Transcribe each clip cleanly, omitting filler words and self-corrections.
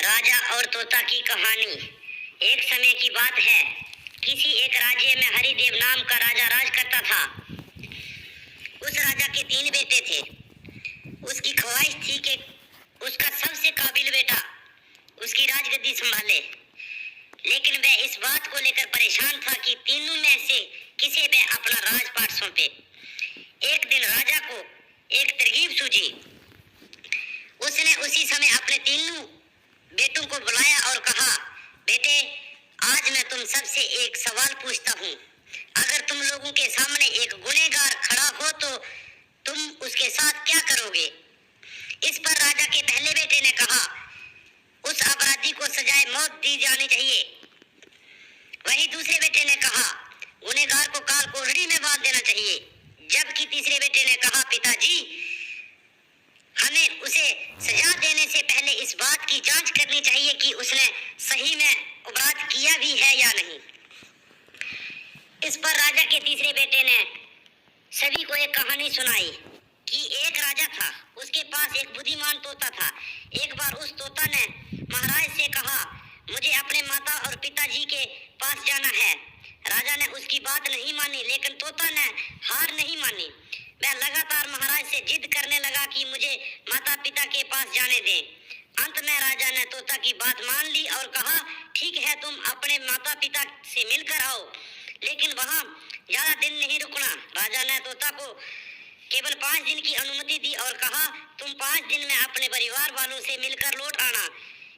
राजा और तोता की कहानी। एक समय की बात है, किसी एक राज्य में हरिदेव नाम का राजा राज करता था। उस राजा के 3 बेटे थे। उसकी ख्वाहिश थी कि उसका सबसे काबिल बेटा उसकी राजगद्दी संभाले, लेकिन वह इस बात को लेकर परेशान था कि तीनों में से किसे वह अपना राजपाट सौंपे। एक दिन राजा को एक तरकीब सूझी। उसने उसी समय अपने तीनों बेटों को बुलाया और कहा, बेटे, आज मैं तुम सबसे एक सवाल पूछता हूँ। अगर तुम लोगों के सामने एक गुनहगार खड़ा हो तो तुम उसके साथ क्या करोगे? इस पर राजा के पहले बेटे ने कहा, उस अपराधी को सजाए मौत दी जानी चाहिए। वहीं दूसरे बेटे ने कहा, गुनहगार को काल कोठड़ी में बांध देना चाहिए। जबकि तीसरे बेटे ने कहा, पिताजी, हमें उसे सजा देने से पहले इस बात की जांच करनी चाहिए कि उसने सही में अपराध किया भी है या नहीं। इस पर राजा के तीसरे बेटे ने सभी को एक कहानी सुनाई कि एक राजा था, उसके पास एक बुद्धिमान तोता था। एक बार उस तोता ने महाराज से कहा, मुझे अपने माता और पिताजी के पास जाना है। राजा ने उसकी बात नहीं मानी, लेकिन तोता ने हार नहीं मानी। वह लगातार महाराज से जिद करने लगा कि मुझे माता पिता के पास जाने दें। अंत में राजा ने तोता की बात मान ली और कहा, ठीक है, तुम अपने माता पिता से मिलकर आओ, लेकिन वहां ज्यादा दिन नहीं रुकना। राजा ने तोता को केवल 5 दिन की अनुमति दी और कहा, तुम 5 दिन में अपने परिवार वालों से मिलकर लौट आना।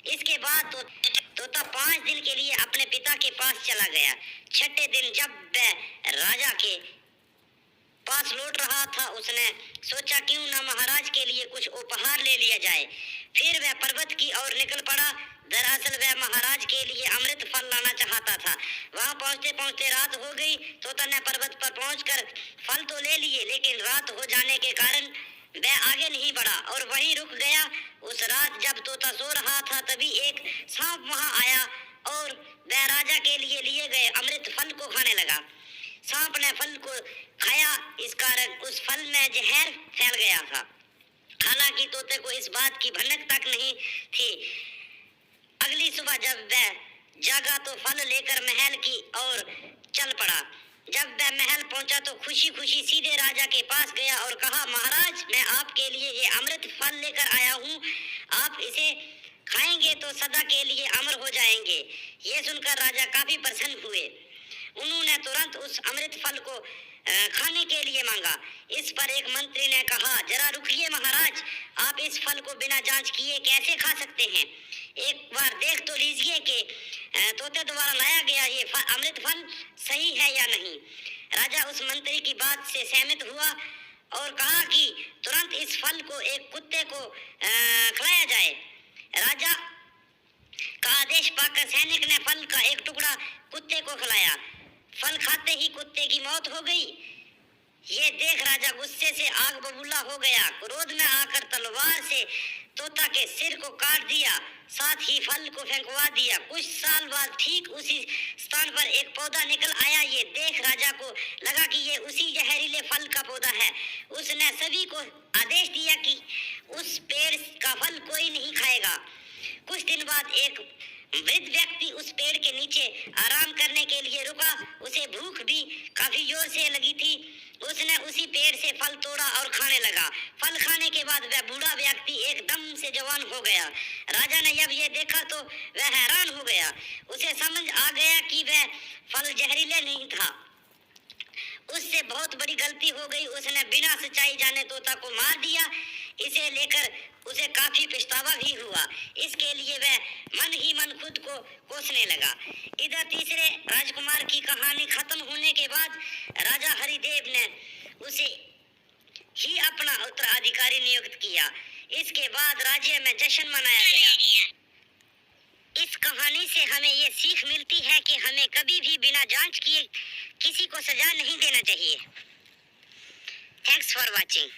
इसके बाद तोता 5 दिन के लिए अपने पिता के पास चला गया। छठे दिन जब वह राजा के पास लौट रहा था, उसने सोचा क्यों ना महाराज के लिए कुछ उपहार ले लिया जाए। फिर वह पर्वत की ओर निकल पड़ा। दरअसल वह महाराज के लिए अमृत फल लाना चाहता था। वहां पहुंचते पहुंचते रात हो गई। तोता ने पर्वत पर पहुंचकर फल तो ले लिए, लेकिन रात हो जाने के कारण वह आगे नहीं बढ़ा और वहीं रुक गया। उस रात जब तोता सो रहा था, तभी एक सांप वहां आया और वह राजा के लिए गए अमृत फल को खाने लगा। सांप ने फल को खाया, इस कारण उस फल में जहर फैल गया था। हालांकि तोते को इस बात की भनक तक नहीं थी। अगली सुबह जब वह जागा तो फल लेकर महल की ओर चल पड़ा। जब वह महल पहुंचा तो खुशी खुशी सीधे राजा के पास गया और कहा, महाराज, मैं आपके लिए ये अमृत फल लेकर आया हूँ। आप इसे खाएंगे तो सदा के लिए अमर हो जाएंगे। ये सुनकर राजा काफी प्रसन्न हुए। उन्होंने तुरंत उस अमृत फल को खाने के लिए मांगा। इस पर एक मंत्री ने कहा, जरा रुकिए महाराज, आप इस फल को बिना जांच किए कैसे खा सकते हैं? एक बार देख तो लीजिए कि तोते द्वारा लाया गया ये अमृत फल सही है या नहीं। राजा उस मंत्री की बात से सहमत हुआ और कहा कि तुरंत इस फल को एक कुत्ते को खिलाया जाए। राजा का आदेश पाकर सैनिक ने फल का एक टुकड़ा कुत्ते को खिलाया। फल खाते ही कुत्ते की मौत हो गई। ये देख राजा गुस्से से आग बबूला हो गया। क्रोध में आकर तलवार से तोता के सिर को काट दिया, साथ ही फल को फेंकवा दिया। कुछ साल बाद ठीक उसी स्थान पर एक पौधा निकल आया। ये देख राजा को लगा कि ये उसी जहरीले फल का पौधा है। उसने सभी को आदेश दिया कि उस पेड़ का फल कोई नहीं खाएगा। कुछ दिन बाद एक वृद्ध व्यक्ति उस पेड़ के नीचे आराम करने के लिए रुका। उसे भूख भी काफी जोर से लगी थी। उसने उसी पेड़ से फल तोड़ा और खाने लगा। फल खाने के बाद वह बूढ़ा व्यक्ति एकदम से जवान हो गया। राजा ने जब यह देखा तो वह हैरान हो गया। उसे समझ आ गया कि वह फल जहरीला नहीं था। उससे बहुत बड़ी गलती हो गई। उसने बिना सच्चाई जाने तोता को मार दिया। इसे लेकर उसे काफी पछतावा भी हुआ। इसके लिए वह मन ही मन खुद को कोसने लगा। इधर तीसरे राजकुमार की कहानी खत्म होने के बाद राजा हरिदेव ने उसे ही अपना उत्तराधिकारी नियुक्त किया। इसके बाद राज्य में जश्न मनाया गया। इस कहानी से हमें ये सीख मिलती है कि हमें कभी भी बिना जांच किए किसी को सजा नहीं देना चाहिए। Thanks for watching.